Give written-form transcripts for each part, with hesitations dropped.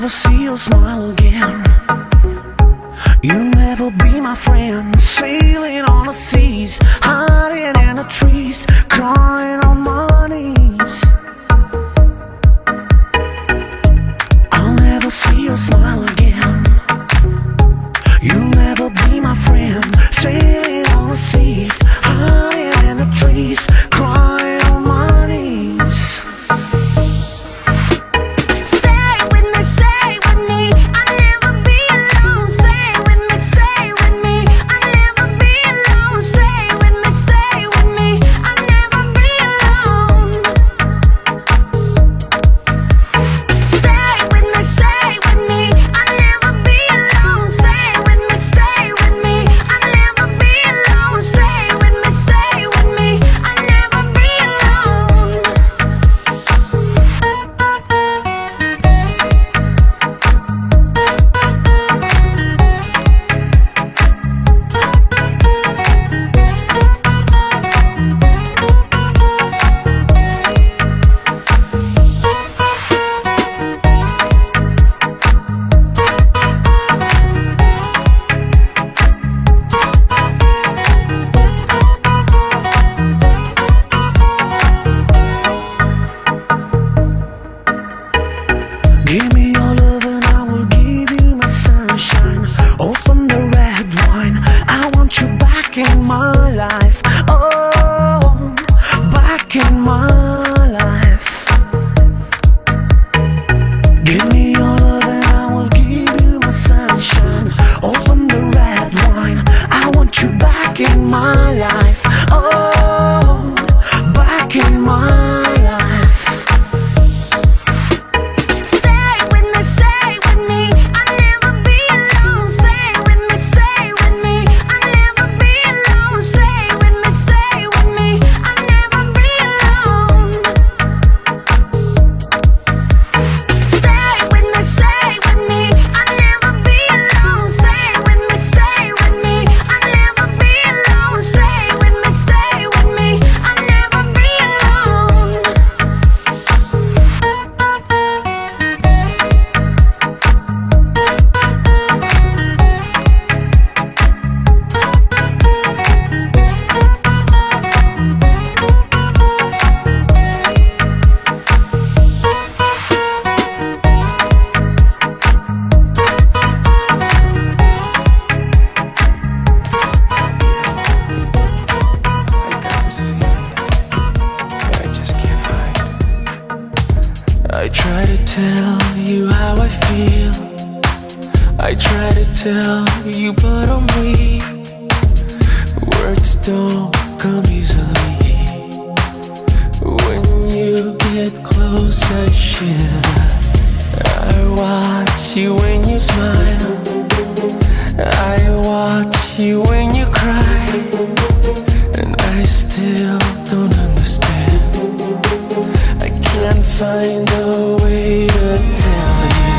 never see your smile again. You'll never be my friend. Sailing on the seas, hiding in the trees, crying on my knees. I'll never see your smile again. You'll never be my friend. Sailing on the seas, hiding in the trees, crying on my knees. Give me your love and I will give you my sunshine. Open the red wine, I want you back in my life. Oh, back in my life. Give me your love and I will give you my sunshine. Open the red wine, I want you back in my life. Oh, back in my life. I try to tell you how I feel. I try to tell you, but I'm weak. Words don't come easily. When you get close, I shiver. I watch you when you smile. I watch you when you cry. And I still don't understand. I can't find a way to tell you.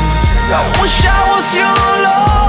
I wish I was your love.